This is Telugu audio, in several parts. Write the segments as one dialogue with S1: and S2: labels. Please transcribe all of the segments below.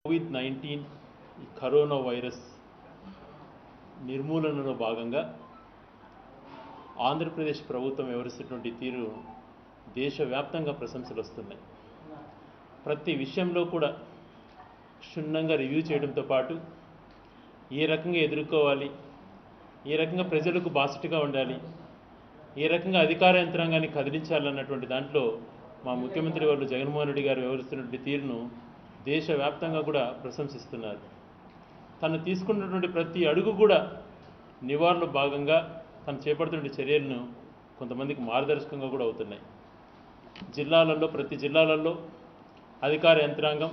S1: కోవిడ్-19 కరోనా వైరస్ నిర్మూలనలో భాగంగా ఆంధ్రప్రదేశ్ ప్రభుత్వం వ్యవహరిస్తున్నటువంటి తీరు దేశవ్యాప్తంగా ప్రశంసలు వస్తున్నాయి. ప్రతి విషయంలో కూడా క్షుణ్ణంగా రివ్యూ చేయడంతో పాటు ఏ రకంగా ఎదుర్కోవాలి, ఏ రకంగా ప్రజలకు బాసటగా ఉండాలి, ఏ రకంగా అధికార యంత్రాంగాన్ని కదిలించాలన్నటువంటి దాంట్లో మా ముఖ్యమంత్రి వారు జగన్మోహన్ రెడ్డి గారు వ్యవహరిస్తున్నటువంటి తీరును దేశవ్యాప్తంగా కూడా ప్రశంసిస్తున్నారు. తను తీసుకున్నటువంటి ప్రతి అడుగు కూడా నివారణలో భాగంగా తను చేపడుతున్న చర్యలను కొంతమందికి మార్గదర్శకంగా కూడా అవుతున్నాయి. జిల్లాలలో ప్రతి జిల్లాలలో అధికార యంత్రాంగం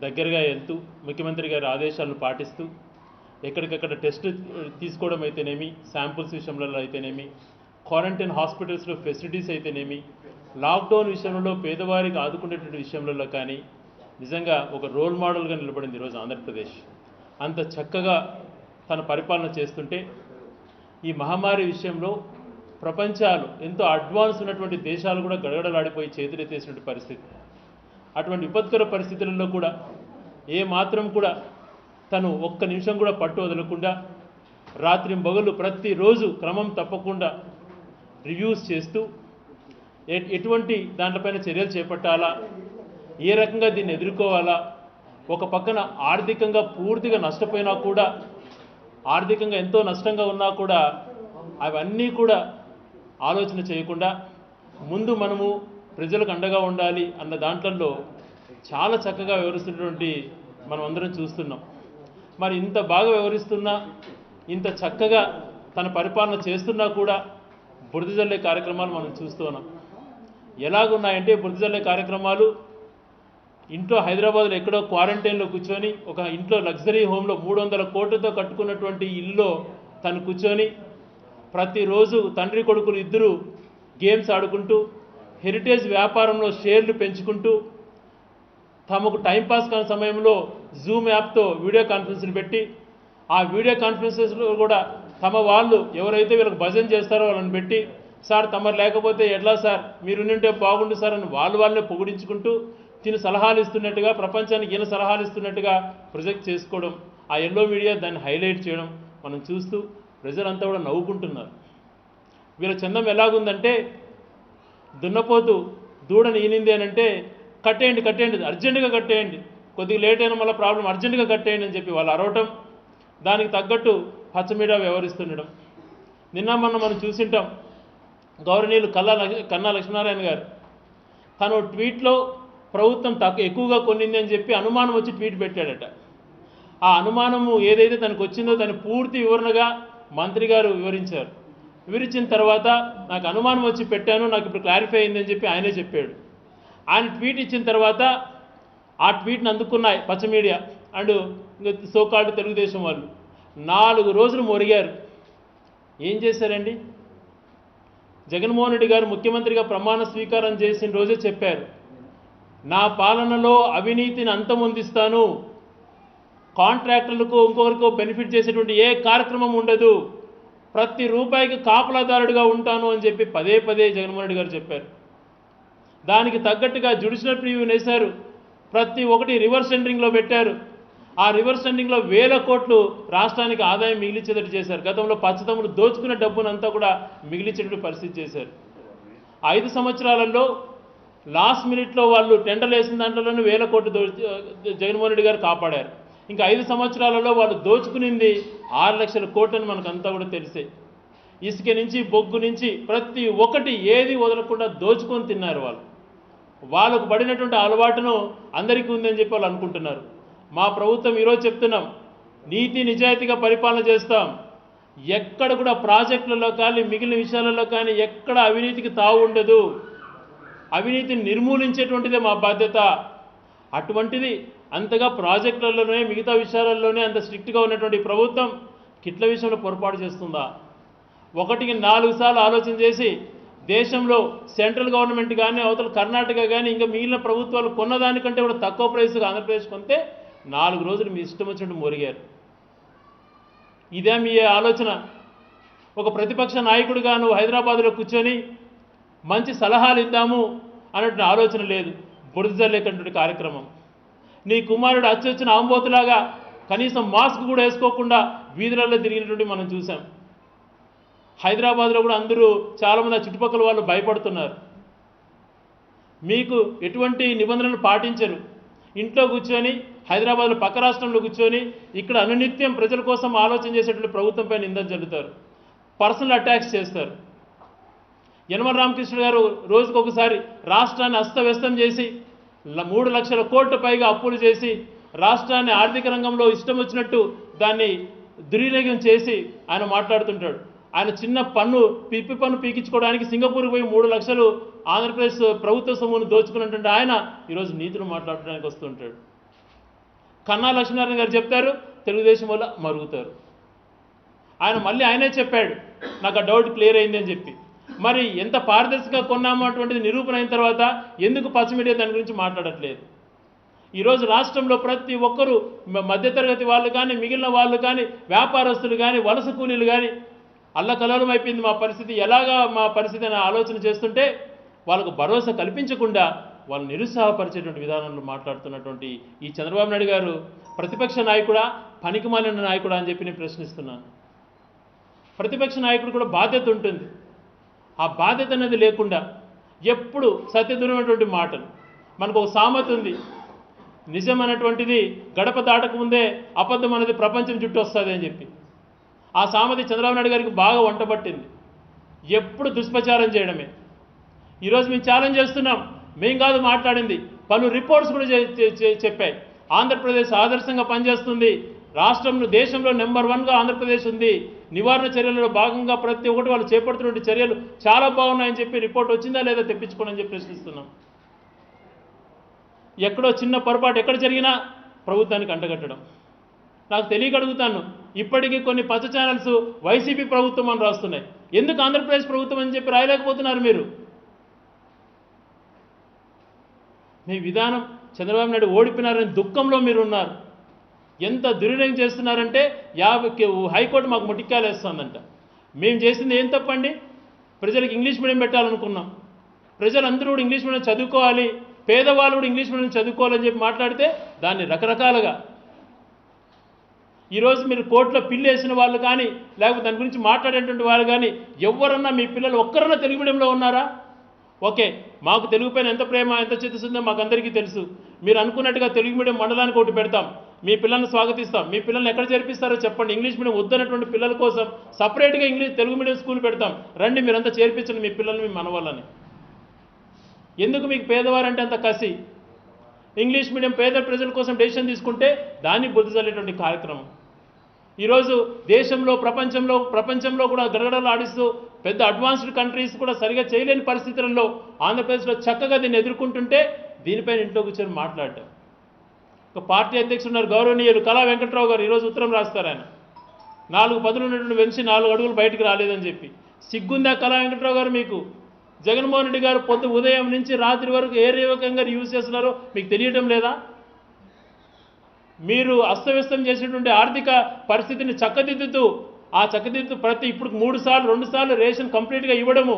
S1: దగ్గరగా వెళ్తూ ముఖ్యమంత్రి గారి ఆదేశాలను పాటిస్తూ ఎక్కడికక్కడ టెస్ట్ తీసుకోవడం అయితేనేమి, శాంపుల్స్ విషయంలో అయితేనేమి, క్వారంటైన్ హాస్పిటల్స్లో ఫెసిలిటీస్ అయితేనేమి, లాక్డౌన్ విషయంలో పేదవారికి ఆదుకునేటువంటి విషయంలో కానీ నిజంగా ఒక రోల్ మోడల్గా నిలబడింది ఈరోజు ఆంధ్రప్రదేశ్. అంత చక్కగా తన పరిపాలన చేస్తుంటే ఈ మహమ్మారి విషయంలో ప్రపంచాలు ఎంతో అడ్వాన్స్ ఉన్నటువంటి దేశాలు కూడా గడగడలాడిపోయి చేతులెత్తేసినటువంటి పరిస్థితి. అటువంటి విపత్కర పరిస్థితులలో కూడా ఏ మాత్రం కూడా తను ఒక్క నిమిషం కూడా పట్టు వదలకుండా రాత్రింబగళ్ళు ప్రతిరోజు క్రమం తప్పకుండా రివ్యూస్ చేస్తూ ఎటువంటి దాంట్లపైన చర్యలు చేపట్టాలా, ఏ రకంగా దీన్ని ఎదుర్కోవాలా, ఒక పక్కన ఆర్థికంగా పూర్తిగా నష్టపోయినా కూడా, ఆర్థికంగా ఎంతో నష్టంగా ఉన్నా కూడా అవన్నీ కూడా ఆలోచన చేయకుండా ముందు మనము ప్రజలకు అండగా ఉండాలి అన్న దాంట్లో చాలా చక్కగా వ్యవహరిస్తున్నటువంటి మనం అందరం చూస్తున్నాం. మరి ఇంత బాగా వ్యవహరిస్తున్నా, ఇంత చక్కగా తన పరిపాలన చేస్తున్నా కూడా బురద జల్లే కార్యక్రమాలు మనం చూస్తూ ఉన్నాం. ఎలాగున్నాయంటే బురద జల్లే కార్యక్రమాలు ఇంట్లో హైదరాబాద్లో ఎక్కడో క్వారంటైన్లో కూర్చొని ఒక ఇంట్లో లగ్జరీ హోమ్లో 300 కోట్లతో కట్టుకున్నటువంటి ఇల్లులో తను కూర్చొని ప్రతిరోజు తండ్రి కొడుకులు ఇద్దరు గేమ్స్ ఆడుకుంటూ హెరిటేజ్ వ్యాపారంలో షేర్లు పెంచుకుంటూ తమకు టైంపాస్ కాని సమయంలో జూమ్ యాప్తో వీడియో కాన్ఫరెన్స్ని పెట్టి ఆ వీడియో కాన్ఫరెన్సెస్లో కూడా తమ వాళ్ళు ఎవరైతే వీళ్ళకి భజన చేస్తారో వాళ్ళని పెట్టి, సార్ తమరు లేకపోతే ఎట్లా సార్, మీరుంటే బాగుండు సార్ అని వాళ్ళే పొగిడించుకుంటూ తిని సలహాలు ఇస్తున్నట్టుగా, ప్రపంచానికి ఈయన సలహాలు ఇస్తున్నట్టుగా ప్రొజెక్ట్ చేసుకోవడం, ఆ ఎల్లో మీడియా దాన్ని హైలైట్ చేయడం మనం చూస్తూ ప్రజలంతా కూడా నవ్వుకుంటున్నారు. వీళ్ళ చందం ఎలాగుందంటే దున్నపోతు దూడని ఈనింది అని అంటే కట్టేయండి అర్జెంటుగా కట్టేయండి, కొద్దిగా లేట్ అయినా మళ్ళీ ప్రాబ్లం, అర్జెంటుగా కట్టేయండి అని చెప్పి వాళ్ళు అరవటం, దానికి తగ్గట్టు పచ్చమీడియా వ్యవహరిస్తుండడం. నిన్న మొన్న మనం చూసింటాం గౌరవనీయులు కన్నా లక్ష్మీనారాయణ గారు తను ట్వీట్లో ప్రభుత్వం ఎక్కువగా కొనింది అని చెప్పి అనుమానం వచ్చి ట్వీట్ పెట్టాడట. ఆ అనుమానము ఏదైతే తనకు వచ్చిందో దాన్ని పూర్తి వివరణగా మంత్రి గారు వివరించారు. వివరించిన తర్వాత నాకు అనుమానం వచ్చి పెట్టాను, నాకు ఇప్పుడు క్లారిఫై అయిందని చెప్పి ఆయనే చెప్పాడు. ఆయన ట్వీట్ ఇచ్చిన తర్వాత ఆ ట్వీట్ని అందుకున్నాయి పచ్చ మీడియా అండ్ సోకాల్డ్ తెలుగుదేశం వాళ్ళు 4 రోజులు మొరిగారు. ఏం చేశారండి? జగన్మోహన్ రెడ్డి గారు ముఖ్యమంత్రిగా ప్రమాణ స్వీకారం చేసిన రోజే చెప్పారు, నా పాలనలో అవినీతిని అంతమొందిస్తాను, కాంట్రాక్టర్లకు ఇంకొకరికో బెనిఫిట్ చేసేటువంటి ఏ కార్యక్రమం ఉండదు, ప్రతి రూపాయికి కాపలాదారుడిగా ఉంటాను అని చెప్పి పదే జగన్మోహన్ రెడ్డి గారు చెప్పారు. దానికి తగ్గట్టుగా జ్యుడిషియల్ ప్రివ్యూ వేశారు, ప్రతి ఒక్కటి రివర్స్ టెండరింగ్లో పెట్టారు. ఆ రివర్స్ టెండరింగ్లో 1000 కోట్లు రాష్ట్రానికి ఆదాయం మిగిలించేటట్టు చేశారు. గతంలో పచ్చదమ్ములు దోచుకున్న డబ్బునంతా కూడా మిగిలించేటువంటి పరిస్థితి చేశారు. 5 సంవత్సరాలలో లాస్ట్ మినిట్లో వాళ్ళు టెండర్లు వేసిన దాంట్లోనే 1000 కోట్లు జగన్మోహన్ రెడ్డి గారు కాపాడారు. ఇంకా 5 సంవత్సరాలలో వాళ్ళు దోచుకునింది 6 లక్షల కోట్లని మనకంతా కూడా తెలిసే. ఇసుక నుంచి బొగ్గు నుంచి ప్రతి ఒక్కటి ఏది వదలకుండా దోచుకొని తిన్నారు. వాళ్ళకు పడినటువంటి అలవాటును అందరికీ ఉందని చెప్పి వాళ్ళు అనుకుంటున్నారు. మా ప్రభుత్వం ఈరోజు చెప్తున్నాం, నీతి నిజాయితీగా పరిపాలన చేస్తాం, ఎక్కడ కూడా ప్రాజెక్టులలో కానీ మిగిలిన విషయాలలో కానీ ఎక్కడ అవినీతికి తావు ఉండదు, అవినీతిని నిర్మూలించేటువంటిదే మా బాధ్యత. అటువంటిది అంతగా ప్రాజెక్టులలోనే మిగతా విషయాలలోనే అంత స్ట్రిక్ట్గా ఉన్నటువంటి ప్రభుత్వం కిట్ల విషయంలో పొరపాటు చేస్తుందా? 1కి 4 సార్లు ఆలోచన చేసి దేశంలో సెంట్రల్ గవర్నమెంట్ కానీ అవతల కర్ణాటక కానీ ఇంకా మిగిలిన ప్రభుత్వాలు కొన్నదానికంటే కూడా తక్కువ ప్రైస్గా ఆంధ్రప్రదేశ్ కొంటే 4 రోజులు మీ ఇష్టం వచ్చినట్టు మొరిగారు. ఇదే మీ ఆలోచన? ఒక ప్రతిపక్ష నాయకుడిగా నువ్వు హైదరాబాద్లో కూర్చొని మంచి సలహాలు ఇద్దాము అన్నట్టు ఆలోచన లేదు. బురద జల్లేటువంటి కార్యక్రమం. నీ కుమారుడు అచ్చొచ్చిన ఆంబోతులాగా కనీసం మాస్క్ కూడా వేసుకోకుండా వీధులలో తిరిగినటువంటి మనం చూసాం. హైదరాబాద్లో కూడా అందరూ చాలామంది ఆ చుట్టుపక్కల వాళ్ళు భయపడుతున్నారు. మీకు ఎటువంటి నిబంధనలు పాటించరు. ఇంట్లో కూర్చొని హైదరాబాద్లో పక్క రాష్ట్రంలో కూర్చొని ఇక్కడ అనునిత్యం ప్రజల కోసం ఆలోచన చేసేటువంటి ప్రభుత్వంపై నిందలు జల్లుతారు, పర్సనల్ అటాక్స్ చేస్తారు. యనమల రామకృష్ణ గారు రోజుకొకసారి రాష్ట్రాన్ని అస్తవ్యస్తం చేసి 3 లక్షల కోట్ల పైగా అప్పులు చేసి రాష్ట్రాన్ని ఆర్థిక రంగంలో ఇష్టం వచ్చినట్టు దాన్ని దుర్వినియోగం చేసి ఆయన మాట్లాడుతుంటాడు. ఆయన చిన్న పిప్పి పన్ను పీకించుకోవడానికి సింగపూర్కి పోయి 3 లక్షలు ఆంధ్రప్రదేశ్ ప్రభుత్వ సొమ్మును దోచుకున్నటువంటి ఆయన ఈరోజు నీతులు మాట్లాడడానికి వస్తుంటాడు. కన్నా లక్ష్మీనారాయణ గారు చెప్తారు, తెలుగుదేశం వల్ల మరుగుతారు. ఆయన మళ్ళీ ఆయనే చెప్పాడు, నాకు ఆ డౌట్ క్లియర్ అయింది అని చెప్పి. మరి ఎంత పారదర్శకంగా కొన్నాము అటువంటిది నిరూపణ అయిన తర్వాత ఎందుకు పచ్చ మీడియా దాని గురించి మాట్లాడట్లేదు? ఈరోజు రాష్ట్రంలో ప్రతి ఒక్కరూ మధ్యతరగతి వాళ్ళు కానీ, మిగిలిన వాళ్ళు కానీ, వ్యాపారస్తులు కానీ, వలస కూలీలు కానీ అల్లకల్లోలం అయిపోయింది మా పరిస్థితి, ఎలాగా మా పరిస్థితి అని ఆలోచన చేస్తుంటే వాళ్ళకు భరోసా కల్పించకుండా వాళ్ళు నిరుత్సాహపరిచేటువంటి విధానంలో మాట్లాడుతున్నటువంటి ఈ చంద్రబాబు నాయుడు గారు ప్రతిపక్ష నాయకుడా, పనికిమాలిన నాయకుడా అని చెప్పి నేను ప్రశ్నిస్తున్నాను. ప్రతిపక్ష నాయకుడు కూడా బాధ్యత ఉంటుంది. ఆ బాధ్యత అనేది లేకుండా ఎప్పుడు సత్యదూరమైనటువంటి మాటలు. మనకు ఒక సామెత ఉంది, నిజం అనేటువంటిది గడప దాటక ముందే అబద్ధం అనేది ప్రపంచం చుట్టూ వస్తుంది అని చెప్పి. ఆ సామెత చంద్రబాబు నాయుడు గారికి బాగా వంటపట్టింది. ఎప్పుడు దుష్ప్రచారం చేయడమే. ఈరోజు మేము ఛాలెంజ్ చేస్తున్నాం, మేం కాదు మాట్లాడింది, పలు రిపోర్ట్స్ కూడా చెప్పాయి. ఆంధ్రప్రదేశ్ ఆదర్శంగా పనిచేస్తుంది, రాష్ట్రంలో దేశంలో నెంబర్ 1గా ఆంధ్రప్రదేశ్ ఉంది, నివారణ చర్యలలో భాగంగా ప్రతి ఒక్కటి వాళ్ళు చేపడుతున్న చర్యలు చాలా బాగున్నాయని చెప్పి రిపోర్ట్ వచ్చిందా లేదా తెప్పించుకోండి అని చెప్పి ప్రశ్నిస్తున్నాం. ఎక్కడో చిన్న పొరపాటు ఎక్కడ జరిగినా ప్రభుత్వానికి అంటగట్టడం. నాకు తెలియక అడుగుతాను, ఇప్పటికీ కొన్ని పచ్చ ఛానల్స్ వైసీపీ ప్రభుత్వం అని రాస్తున్నాయి. ఎందుకు ఆంధ్రప్రదేశ్ ప్రభుత్వం అని చెప్పి రాయలేకపోతున్నారు మీరు? మీ విధానం చంద్రబాబు నాయుడు ఓడిపోయినారని దుఃఖంలో మీరు ఉన్నారు. ఎంత దుర్వినియోగం చేస్తున్నారంటే హైకోర్టు మాకు ముటిక్కాలు వేస్తుందంట. మేము చేసింది ఏం తప్పండి? ప్రజలకు ఇంగ్లీష్ మీడియం పెట్టాలనుకున్నాం, ప్రజలందరూ కూడా ఇంగ్లీష్ మీడియం చదువుకోవాలి, పేదవాళ్ళు కూడా ఇంగ్లీష్ మీడియం చదువుకోవాలని చెప్పి మాట్లాడితే దాన్ని రకరకాలుగా ఈరోజు మీరు కోర్టులో పిల్లు వేసిన వాళ్ళు కానీ, లేకపోతే దాని గురించి మాట్లాడేటువంటి వాళ్ళు కానీ ఎవరన్నా మీ పిల్లలు ఒక్కరన్నా తెలుగు మీడియంలో ఉన్నారా? ఓకే, మాకు తెలుగు పైన ఎంత ప్రేమ ఎంత చిత్తశుద్ధో మాకు అందరికీ తెలుసు. మీరు అనుకున్నట్టుగా తెలుగు మీడియం మండలానికి ఒకటి పెడతాం, మీ పిల్లల్ని స్వాగతిస్తాం. మీ పిల్లల్ని ఎక్కడ చేర్పిస్తారో చెప్పండి. ఇంగ్లీష్ మీడియం వద్దన్నటువంటి పిల్లల కోసం సపరేట్గా తెలుగు మీడియం స్కూల్ పెడతాం, రండి మీరంతా చేర్పించండి మీ పిల్లల్ని, మీ మనవాళ్ళని. ఎందుకు మీకు పేదవారంటే అంత కసి? ఇంగ్లీష్ మీడియం పేద ప్రజల కోసం డెసిషన్ తీసుకుంటే దాన్ని బుద్ధి చల్లేటువంటి కార్యక్రమం. ఈరోజు దేశంలో ప్రపంచంలో కూడా గడగడలు ఆడిస్తూ పెద్ద అడ్వాన్స్డ్ కంట్రీస్ కూడా సరిగా చేయలేని పరిస్థితులలో ఆంధ్రప్రదేశ్లో చక్కగా దీన్ని ఎదుర్కొంటుంటే దీనిపైన ఇంట్లో కూర్చొని మాట్లాడటం. ఒక పార్టీ అధ్యక్షుడు ఉన్నారు గౌరవనీయులు కళా వెంకట్రావు గారు, ఈరోజు ఉత్తరం రాస్తారు. ఆయన 4 పదులు ఉన్నటువంటి వెంచి 4 అడుగులు బయటకు రాలేదని చెప్పి. సిగ్గుందా కళా వెంకట్రావు గారు మీకు? జగన్మోహన్ రెడ్డి గారు ఉదయం నుంచి రాత్రి వరకు ఏ రకంగా యూజ్ చేస్తున్నారో మీకు తెలియటం లేదా? మీరు అస్తవ్యస్తం చేసినటువంటి ఆర్థిక పరిస్థితిని చక్కదిద్దుతూ ఇప్పుడు 2 సార్లు రేషన్ కంప్లీట్గా ఇవ్వడము,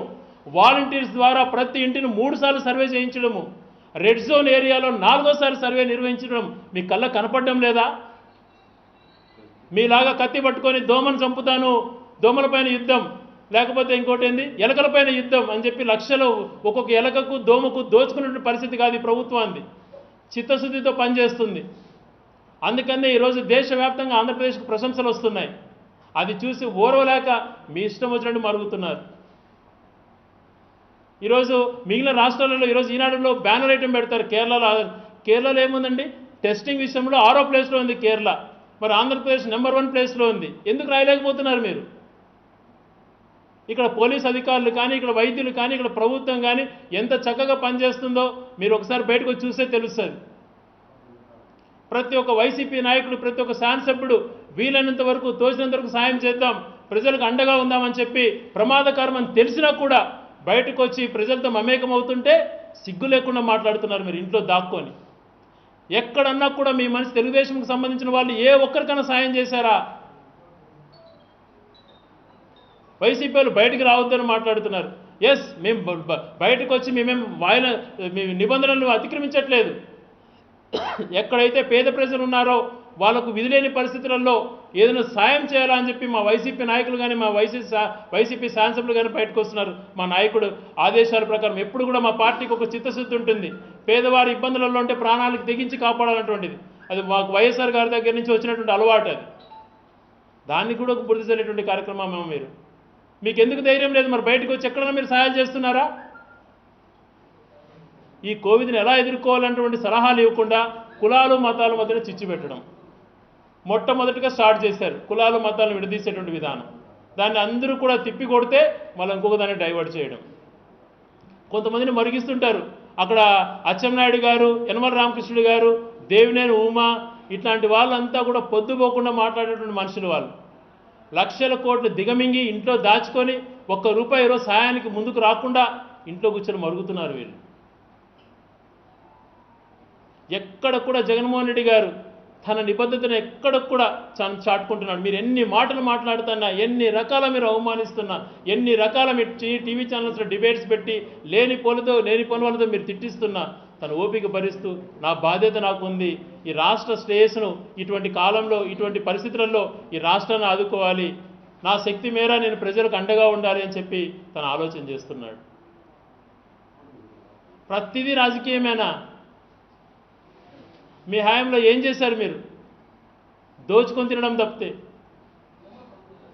S1: వాలంటీర్స్ ద్వారా ప్రతి ఇంటిని 3 సార్లు సర్వే చేయించడము, రెడ్ జోన్ ఏరియాలో 4వ సర్వే నిర్వహించడం మీ కళ్ళ కనపడడం లేదా? మీలాగా కత్తి పట్టుకొని దోమను చంపుతాను, దోమలపైన యుద్ధం, లేకపోతే ఇంకోటి ఏంది ఎలకలపైన యుద్ధం అని చెప్పి లక్షలు ఒక్కొక్క ఎలకకు దోమకు దోచుకునే పరిస్థితి కాదు ఈ ప్రభుత్వాన్ని. చిత్తశుద్ధితో పనిచేస్తుంది. అందుకనే ఈరోజు దేశవ్యాప్తంగా ఆంధ్రప్రదేశ్కు ప్రశంసలు వస్తున్నాయి. అది చూసి ఓర్వలేక మీ ఇష్టం వచ్చినట్టు మరుగుతున్నారు. ఈరోజు మిగిలిన రాష్ట్రాలలో ఈరోజు ఈనాడులో బ్యానర్ ఐటమ్ పెడతారు. కేరళలో ఏముందండి? టెస్టింగ్ విషయంలో 6వ ప్లేస్లో ఉంది కేరళ. మరి ఆంధ్రప్రదేశ్ నెంబర్ 1 ప్లేస్లో ఉంది. ఎందుకు రాయలేకపోతున్నారు మీరు? ఇక్కడ పోలీస్ అధికారులు కానీ, ఇక్కడ వైద్యులు కానీ, ఇక్కడ ప్రభుత్వం కానీ ఎంత చక్కగా పనిచేస్తుందో మీరు ఒకసారి బయటకు వచ్చి చూస్తే తెలుస్తుంది. ప్రతి ఒక్క వైసీపీ నాయకుడు, ప్రతి ఒక్క శాసనసభ్యుడు వీలైనంత వరకు తోచినంత వరకు సాయం చేద్దాం, ప్రజలకు అండగా ఉందామని చెప్పి ప్రమాదకరం అని తెలిసినా కూడా బయటకు వచ్చి ప్రజలతో మమేకం అవుతుంటే సిగ్గు లేకుండా మాట్లాడుతున్నారు మీరు ఇంట్లో దాక్కొని. ఎక్కడన్నా కూడా మీ మనిషి తెలుగుదేశంకి సంబంధించిన వాళ్ళు ఏ ఒక్కరికైనా సాయం చేశారా? వైసీపీ వాళ్ళు బయటికి రావద్దని మాట్లాడుతున్నారు. ఎస్, మేము బయటకు వచ్చి మేమేం నిబంధనలు అతిక్రమించట్లేదు. ఎక్కడైతే పేద ప్రజలు ఉన్నారో వాళ్ళకు విధిలేని పరిస్థితులలో ఏదైనా సాయం చేయాలా అని చెప్పి మా వైసీపీ నాయకులు కానీ మా వైసీపీ శాసనసభ్యులు కానీ బయటకు వస్తున్నారు. మా నాయకుడు ఆదేశాల ప్రకారం ఎప్పుడు కూడా మా పార్టీకి ఒక చిత్తశుద్ధి ఉంటుంది. పేదవారి ఇబ్బందులలో ఉంటే ప్రాణాలకు తెగించి కాపాడాలన్నటువంటిది అది మాకు వైఎస్ఆర్ గారి దగ్గర నుంచి వచ్చినటువంటి అలవాటు. అది దాన్ని కూడా ఒక బుద్ధి చల్లేటువంటి కార్యక్రమం మీకు ఎందుకు ధైర్యం లేదు? మరి బయటకు వచ్చి ఎక్కడైనా మీరు సహాయాలు చేస్తున్నారా? ఈ కోవిడ్ని ఎలా ఎదుర్కోవాలన్నటువంటి సలహాలు ఇవ్వకుండా కులాలు మతాల మధ్యన చిచ్చు పెట్టడం మొట్టమొదటిగా స్టార్ట్ చేశారు. కులాలు మతాలను విడదీసేటువంటి విధానం. దాన్ని అందరూ కూడా తిప్పి కొడితే మళ్ళీ ఇంకొక దాన్ని డైవర్ట్ చేయడం. కొంతమందిని మరిగిస్తుంటారు. అక్కడ అచ్చెన్నాయుడు గారు, యనమల రామకృష్ణుడు గారు, దేవినేని ఉమా ఇట్లాంటి వాళ్ళంతా కూడా పొద్దుపోకుండా మాట్లాడేటువంటి మనుషులు. వాళ్ళు లక్షల కోట్లు దిగమింగి ఇంట్లో దాచుకొని ₹1 ఈరోజు సాయానికి ముందుకు రాకుండా ఇంట్లో కూర్చొని మరుగుతున్నారు వీళ్ళు. ఎక్కడ కూడా జగన్మోహన్ రెడ్డి గారు తన నిబద్ధతను ఎక్కడ కూడా చాటుకుంటున్నాడు. మీరు ఎన్ని మాటలు మాట్లాడుతున్నా, ఎన్ని రకాల మీరు అవమానిస్తున్నా, ఎన్ని రకాల మీరు టీవీ ఛానల్స్లో డిబేట్స్ పెట్టి లేని పనులతో మీరు తిట్టిస్తున్నా తన ఓపిక భరిస్తూ నా బాధ్యత నాకు ఉంది, ఈ రాష్ట్ర శ్రేయస్సును ఇటువంటి కాలంలో ఇటువంటి పరిస్థితులలో ఈ రాష్ట్రాన్ని ఆదుకోవాలి, నా శక్తి మేర నేను ప్రజలకు అండగా ఉండాలి అని చెప్పి తను ఆలోచన చేస్తున్నాడు. ప్రతిదీ రాజకీయమేనా? మీ హయాంలో ఏం చేశారు? మీరు దోచుకొని తినడం తప్పితే.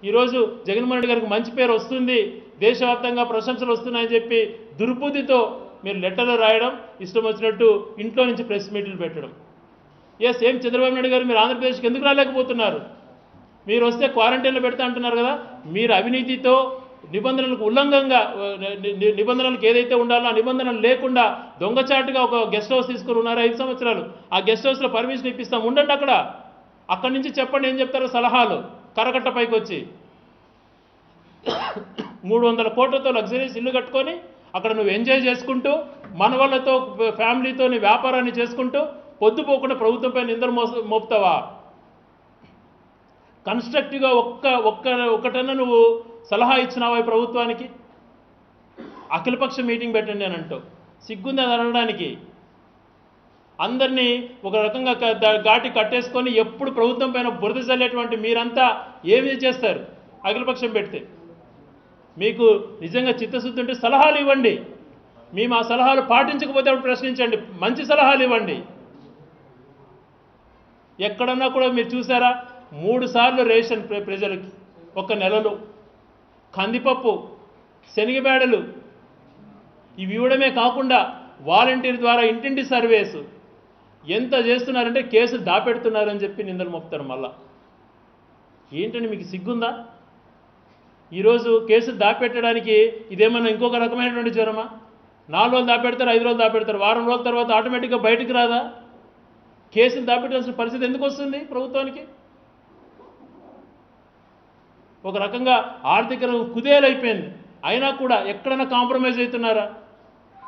S1: ఈరోజు జగన్మోహన్ రెడ్డి గారికి మంచి పేరు వస్తుంది, దేశవ్యాప్తంగా ప్రశంసలు వస్తున్నాయని చెప్పి దుర్బుద్ధితో మీరు లెటర్లు రాయడం, ఇష్టం వచ్చినట్టు ఇంట్లో నుంచి ప్రెస్ మీట్లు పెట్టడం. ఏం చంద్రబాబు నాయుడు గారు మీరు ఆంధ్రప్రదేశ్కి ఎందుకు రాలేకపోతున్నారు? మీరు వస్తే క్వారంటైన్లో పెడతా అంటున్నారు కదా. మీరు అవినీతితో నిబంధనలకు ఉల్లంఘంగా నిబంధనలకు ఏదైతే ఉండాలో ఆ నిబంధనలు లేకుండా దొంగచాటుగా ఒక గెస్ట్ హౌస్ తీసుకుని ఉన్నారు 5 సంవత్సరాలు. ఆ గెస్ట్ హౌస్లో పర్మిషన్ ఇప్పిస్తాం, ఉండండి అక్కడి నుంచి చెప్పండి ఏం చెప్తారో సలహాలు. కరకట్ట పైకి వచ్చి 300 కోట్లతో లగ్జరీస్ ఇల్లు కట్టుకొని అక్కడ నువ్వు ఎంజాయ్ చేసుకుంటూ మన వాళ్ళతో ఫ్యామిలీతో వ్యాపారాన్ని చేసుకుంటూ పొద్దుపోకుండా ప్రభుత్వంపై నిందలు మోపుతావా? కన్స్ట్రక్టివ్గా ఒక్కటన్నా నువ్వు సలహా ఇచ్చినావా ఈ ప్రభుత్వానికి? అఖిలపక్ష మీటింగ్ పెట్టండి అని అంటావు. సిగ్గుంది అది అనడానికి. అందరినీ ఒక రకంగా ఘాటి కట్టేసుకొని ఎప్పుడు ప్రభుత్వం పైన బురద చల్లేటువంటి మీరంతా ఏమి చేస్తారు? అఖిలపక్షం పెడితే మీకు నిజంగా చిత్తశుద్ధి ఉంటే సలహాలు ఇవ్వండి. మేము ఆ సలహాలు పాటించకపోతే అప్పుడు ప్రశ్నించండి, మంచి సలహాలు ఇవ్వండి. ఎక్కడన్నా కూడా మీరు చూసారా? 3 సార్లు రేషన్ ప్రజలకి ఒక నెలలో కందిపప్పు, శనగబేడలు ఇవి ఇవ్వడమే కాకుండా వాలంటీర్ ద్వారా ఇంటింటి సర్వేసు ఎంత చేస్తున్నారంటే కేసులు దాపెడుతున్నారని చెప్పి నిందలు మోపుతారు. మళ్ళా ఏంటని మీకు సిగ్గుందా? ఈరోజు కేసులు దాపెట్టడానికి ఇదేమన్నా ఇంకొక రకమైనటువంటి జ్వరమా? 4 రోజులు దాపెడతారు, 5 రోజులు దాపెడతారు, వారం రోజుల తర్వాత ఆటోమేటిక్గా బయటికి రాదా? కేసులు దాపెట్టాల్సిన పరిస్థితి ఎందుకు వస్తుంది ప్రభుత్వానికి? ఒక రకంగా ఆర్థిక కుదేలైపోయింది. అయినా కూడా ఎక్కడైనా కాంప్రమైజ్ అవుతున్నారా?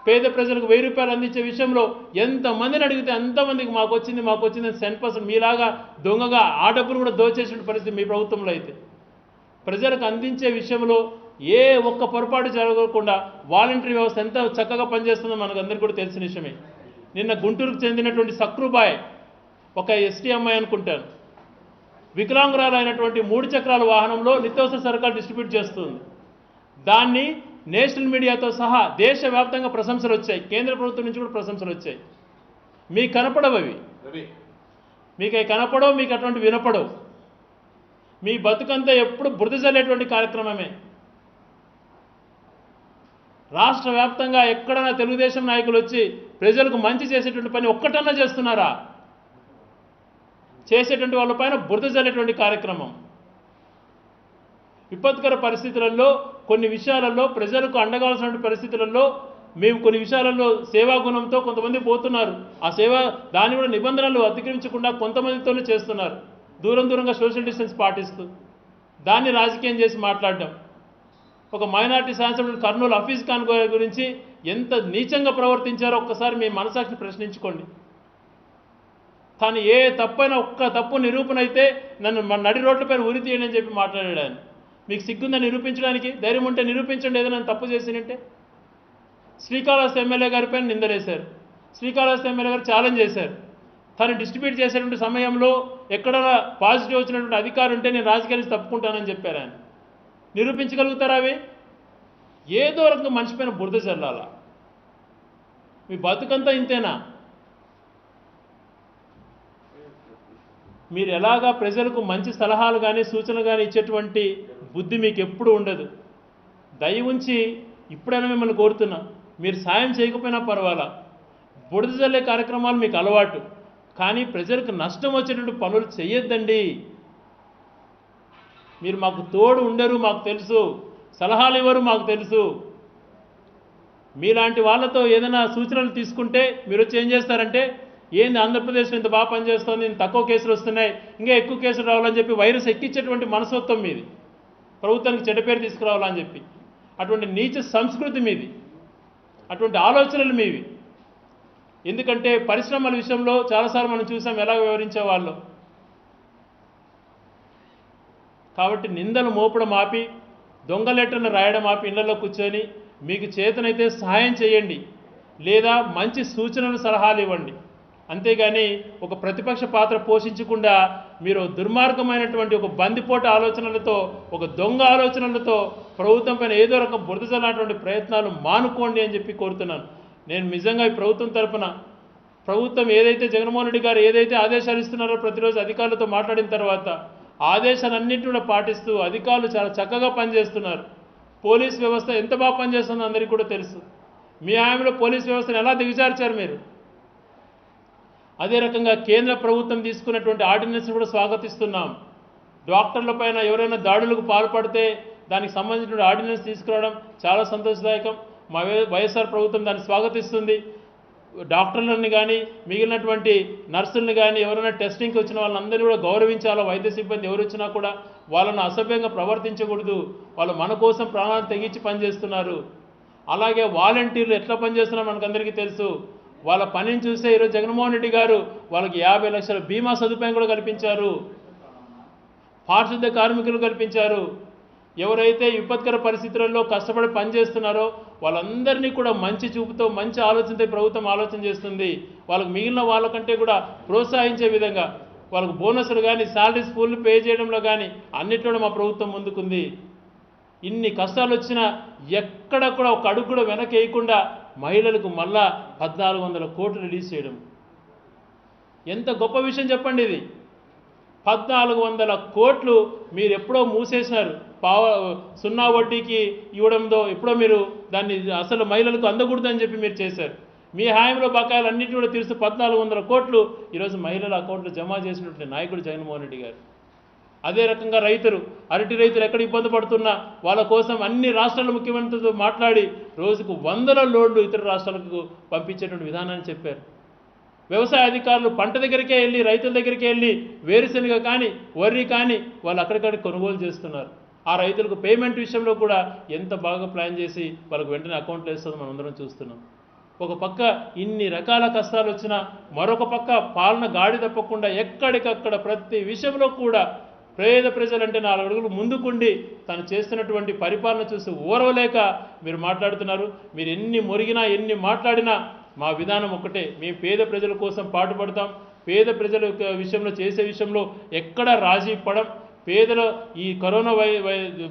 S1: పేద ప్రజలకు ₹1000 అందించే విషయంలో ఎంతమందిని అడిగితే అంతమందికి మాకు వచ్చింది 100% మీలాగా దొంగగా ఆ డబ్బును కూడా దోచేసిన పరిస్థితి మీ ప్రభుత్వంలో అయితే. ప్రజలకు అందించే విషయంలో ఏ ఒక్క పొరపాటు జరగకుండా వాలంటరీ వ్యవస్థ ఎంత చక్కగా పనిచేస్తుందో మనకు అందరికీ కూడా తెలిసిన విషయమే. నిన్న గుంటూరుకు చెందినటువంటి సక్రుబాయ్ ఒక ఎస్టీ అమ్మాయి అనుకుంటాను, వికలాంగురాలు అయినటువంటి 3 చక్రాల వాహనంలో నిత్యావసర సరుకులు డిస్ట్రిబ్యూట్ చేస్తుంది. దాన్ని నేషనల్ మీడియాతో సహా దేశవ్యాప్తంగా ప్రశంసలు వచ్చాయి, కేంద్ర ప్రభుత్వం నుంచి కూడా ప్రశంసలు వచ్చాయి. మీకు కనపడవు అవి, మీకు అవి కనపడవు, మీకు అటువంటి వినపడవు. మీ బతుకంతా ఎప్పుడు బురద చల్లేటువంటి కార్యక్రమమే. రాష్ట్ర వ్యాప్తంగా ఎక్కడైనా తెలుగుదేశం నాయకులు వచ్చి ప్రజలకు మంచి చేసేటువంటి పని ఒక్కటన్నా చేస్తున్నారా? చేసేటువంటి వాళ్ళపైన బురద చల్లేటువంటి కార్యక్రమం. విపత్కర పరిస్థితులలో కొన్ని విషయాలలో ప్రజలకు అండగాల్సిన పరిస్థితులలో మేము కొన్ని విషయాలలో సేవాగుణంతో కొంతమంది పోతున్నారు. ఆ దాన్ని కూడా నిబంధనలు అతిక్రమించకుండా కొంతమందితోనే చేస్తున్నారు, దూరంగా సోషల్ డిస్టెన్స్ పాటిస్తూ. దాన్ని రాజకీయం చేసి మాట్లాడడం. ఒక మైనార్టీ శాసనసభ్యుడు కర్నూలు హఫీజ్ ఖాన్ గురించి ఎంత నీచంగా ప్రవర్తించారో ఒక్కసారి మీ మనసాక్షిని ప్రశ్నించుకోండి. తాను ఏ తప్పైనా ఒక్క తప్పు నిరూపణ అయితే నన్ను నడి రోడ్లపైన ఉరి తీయండి అని చెప్పి మాట్లాడాడు ఆయన. మీకు సిగ్గుందని నిరూపించడానికి? ధైర్యం ఉంటే నిరూపించండి ఏదైనా తప్పు చేసినంటే. శ్రీకాళహస్తి ఎమ్మెల్యే గారి పైన నిందలేశారు, శ్రీకాళహస్తి ఎమ్మెల్యే గారు ఛాలెంజ్ చేశారు. తను డిస్ట్రిబ్యూట్ చేసేటువంటి సమయంలో ఎక్కడైనా పాజిటివ్ వచ్చినటువంటి అధికారం ఉంటే నేను రాజకీయాల నుంచి తప్పుకుంటానని చెప్పారు ఆయన. నిరూపించగలుగుతారా అవి? ఏదో రకంగా మనిషి పైన బురద చల్లాలా? మీ బతుకంతా ఇంతేనా? మీరు ఎలాగా ప్రజలకు మంచి సలహాలు కానీ సూచనలు కానీ ఇచ్చేటువంటి బుద్ధి మీకు ఎప్పుడు ఉండదు. దయ ఉంచి ఇప్పుడైనా మిమ్మల్ని కోరుతున్నా, మీరు సాయం చేయకపోయినా పర్వాలా, బురద చల్లే కార్యక్రమాలు మీకు అలవాటు, కానీ ప్రజలకు నష్టం వచ్చేటువంటి పనులు చేయొద్దండి. మీరు మాకు తోడు ఉండరు, మాకు తెలుసు, సలహాలు ఇవ్వరు, మాకు తెలుసు. మీలాంటి వాళ్ళతో ఏదైనా సూచనలు తీసుకుంటే మీరు వచ్చి ఏం చేస్తారంటే, ఏంది ఆంధ్రప్రదేశ్లో ఇంత బాగా పనిచేస్తుంది, ఇంత తక్కువ కేసులు వస్తున్నాయి, ఇంకా ఎక్కువ కేసులు రావాలని చెప్పి వైరస్ ఎక్కించేటువంటి మనస్తత్వం మీది, ప్రభుత్వానికి చెడ్డ పేరు తీసుకురావాలని చెప్పి అటువంటి నీచ సంస్కృతి మీది, అటువంటి ఆలోచనలు మీవి. ఎందుకంటే పరిశ్రమల విషయంలో చాలాసార్లు మనం చూసాం ఎలా వివరించేవాళ్ళు. కాబట్టి నిందలు మోపడం ఆపి, దొంగ లెటర్లు రాయడం ఆపి ఇళ్లలో కూర్చొని మీకు చేతనైతే సహాయం చేయండి, లేదా మంచి సూచనలు సలహాలు ఇవ్వండి. అంతేగాని ఒక ప్రతిపక్ష పాత్ర పోషించకుండా మీరు దుర్మార్గమైనటువంటి ఒక బందిపోటు ఆలోచనలతో, ఒక దొంగ ఆలోచనలతో ప్రభుత్వం పైన ఏదో రకం బురద చల్లినటువంటి ప్రయత్నాలు మానుకోండి అని చెప్పి కోరుతున్నాను. నేను నిజంగా ఈ ప్రభుత్వం తరపున, ప్రభుత్వం ఏదైతే జగన్మోహన్ రెడ్డి గారు ఏదైతే ఆదేశాలు ఇస్తున్నారో ప్రతిరోజు అధికారులతో మాట్లాడిన తర్వాత ఆదేశాలన్నింటినీ కూడా పాటిస్తూ అధికారులు చాలా చక్కగా పనిచేస్తున్నారు. పోలీస్ వ్యవస్థ ఎంత బాగా పనిచేస్తుందో అందరికీ కూడా తెలుసు. మీ హయాంలో పోలీస్ వ్యవస్థను ఎలా దిగజార్చారు మీరు? అదే రకంగా కేంద్ర ప్రభుత్వం తీసుకున్నటువంటి ఆర్డినెన్స్ కూడా స్వాగతిస్తున్నాం. డాక్టర్ల పైన ఎవరైనా దాడులకు పాల్పడితే దానికి సంబంధించిన ఆర్డినెన్స్ తీసుకురావడం చాలా సంతోషదాయకం. మా వైఎస్ఆర్ ప్రభుత్వం దాన్ని స్వాగతిస్తుంది. డాక్టర్లని కానీ మిగిలినటువంటి నర్సులను కానీ ఎవరైనా టెస్టింగ్కి వచ్చిన వాళ్ళందరినీ కూడా గౌరవించాలో, వైద్య సిబ్బంది ఎవరు వచ్చినా కూడా వాళ్ళను అసభ్యంగా ప్రవర్తించకూడదు. వాళ్ళు మన కోసం ప్రాణాలు తెగించి పనిచేస్తున్నారు. అలాగే వాలంటీర్లు ఎట్లా పనిచేస్తున్నారో మనకందరికీ తెలుసు. వాళ్ళ పనిని చూస్తే ఈరోజు జగన్మోహన్ రెడ్డి గారు వాళ్ళకి 50 లక్షల బీమా సదుపాయం కూడా కల్పించారు. పారిశుద్ధ కార్మికులు కల్పించారు. ఎవరైతే విపత్కర పరిస్థితులలో కష్టపడి పనిచేస్తున్నారో వాళ్ళందరినీ కూడా మంచి చూపుతో, మంచి ఆలోచనతో ప్రభుత్వం ఆలోచన చేస్తుంది. వాళ్ళకు మిగిలిన వాళ్ళకంటే కూడా ప్రోత్సహించే విధంగా వాళ్ళకు బోనస్లు కానీ, శాలరీస్ ఫుల్ పే చేయడంలో కానీ అన్నిట్లో మా ప్రభుత్వం ముందుకుంది. ఇన్ని కష్టాలు వచ్చినా ఎక్కడ కూడా ఒక అడుగు కూడా వెనకేయకుండా మహిళలకు మళ్ళా 1400 కోట్లు రిలీజ్ చేయడం ఎంత గొప్ప విషయం చెప్పండి. ఇది 1400 కోట్లు మీరు ఎప్పుడో మూసేసినారు. సున్నా వడ్డీకి ఇవ్వడంతో ఎప్పుడో మీరు దాన్ని అసలు మహిళలకు అందకూడదని చెప్పి మీరు చేశారు. మీ హాయంలో బకాయిలు అన్నింటినీ కూడా తీరుస్తూ 1400 కోట్లు ఈరోజు మహిళల అకౌంట్లో జమ చేసినటువంటి నాయకుడు జగన్మోహన్ రెడ్డి గారు. అదే రకంగా అరటి రైతులు ఎక్కడ ఇబ్బంది పడుతున్నా వాళ్ళ కోసం అన్ని రాష్ట్రాల ముఖ్యమంత్రులతో మాట్లాడి రోజుకు 100 లోడ్లు ఇతర రాష్ట్రాలకు పంపించేటువంటి విధానాన్ని చెప్పారు. వ్యవసాయ అధికారులు పంట దగ్గరికే వెళ్ళి, రైతుల దగ్గరికే వెళ్ళి వేరుశెనగ కానీ, వరి కానీ వాళ్ళు అక్కడికక్కడ కొనుగోలు చేస్తున్నారు. ఆ రైతులకు పేమెంట్ విషయంలో కూడా ఎంత బాగా ప్లాన్ చేసి వాళ్ళకు వెంటనే అకౌంట్లో వేస్తుందో మనం అందరం చూస్తున్నాం. ఒక పక్క ఇన్ని రకాల కష్టాలు వచ్చినా మరొక పక్క పాలన గాడి తప్పకుండా ఎక్కడికక్కడ ప్రతి విషయంలో కూడా పేద ప్రజలంటే 4 అడుగులు ముందుకుండి తను చేస్తున్నటువంటి పరిపాలన చూసి ఓర్వలేక మీరు మాట్లాడుతున్నారు. మీరు ఎన్ని మొరిగినా, ఎన్ని మాట్లాడినా మా విధానం ఒక్కటే, మేము పేద ప్రజల కోసం పాటుపడతాం. పేద ప్రజల విషయంలో చేసే విషయంలో ఎక్కడ రాజీ పడం. పేదల ఈ కరోనా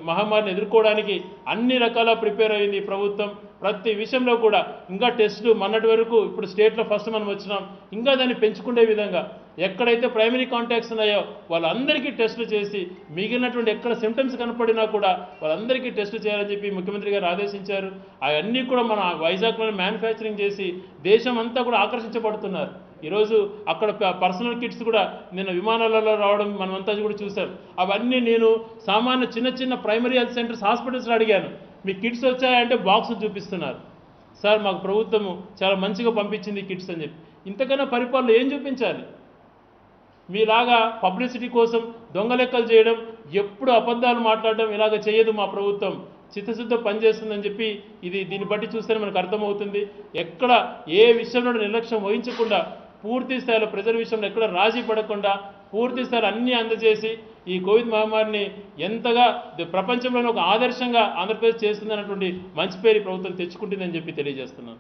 S1: మహమ్మారిని ఎదుర్కోవడానికి అన్ని రకాల ప్రిపేర్ అయింది ఈ ప్రభుత్వం. ప్రతి విషయంలో కూడా ఇంకా టెస్టులు మొన్నటి వరకు, ఇప్పుడు స్టేట్లో ఫస్ట్ మనం వచ్చినాం, ఇంకా దాన్ని పెంచుకునే విధంగా ఎక్కడైతే ప్రైమరీ కాంటాక్ట్స్ ఉన్నాయో వాళ్ళందరికీ టెస్టులు చేసి మిగిలినటువంటి ఎక్కడ సిమ్టమ్స్ కనపడినా కూడా వాళ్ళందరికీ టెస్టులు చేయాలని చెప్పి ముఖ్యమంత్రి గారు ఆదేశించారు. అవన్నీ కూడా మన వైజాగ్లోనే మ్యానుఫ్యాక్చరింగ్ చేసి దేశం అంతా కూడా ఆకర్షించబడుతున్నారు. ఈరోజు అక్కడ పర్సనల్ కిట్స్ కూడా నిన్న విమానాలలో రావడం మనమంతా కూడా చూసాం. అవన్నీ నేను సామాన్య చిన్న ప్రైమరీ హెల్త్ సెంటర్స్, హాస్పిటల్స్లో అడిగాను, మీ కిట్స్ వచ్చాయంటే బాక్స్ చూపిస్తున్నారు. సార్ మాకు ప్రభుత్వము చాలా మంచిగా పంపించింది కిట్స్ అని చెప్పి. ఇంతకన్నా పరిపాలన ఏం చూపించాలి? మీలాగా పబ్లిసిటీ కోసం దొంగ లెక్కలు చేయడం, ఎప్పుడు అబద్ధాలు మాట్లాడడం ఇలాగ చేయదు మా ప్రభుత్వం. చిత్తశుద్ధ పనిచేస్తుందని చెప్పి దీన్ని బట్టి చూస్తేనే మనకు అర్థమవుతుంది. ఎక్కడ ఏ విషయంలో నిర్లక్ష్యం వహించకుండా పూర్తి స్థాయిలో ప్రజల విషయంలో ఎక్కడ రాజీ పడకుండా పూర్తి స్థాయిలో అన్నీ అందజేసి ఈ కోవిడ్ మహమ్మారిని ఎంతగా ప్రపంచంలోనే ఒక ఆదర్శంగా ఆంధ్రప్రదేశ్ చేస్తుందన్నటువంటి మంచి పేరు ప్రభుత్వం తెచ్చుకుంటుందని చెప్పి తెలియజేస్తున్నాను.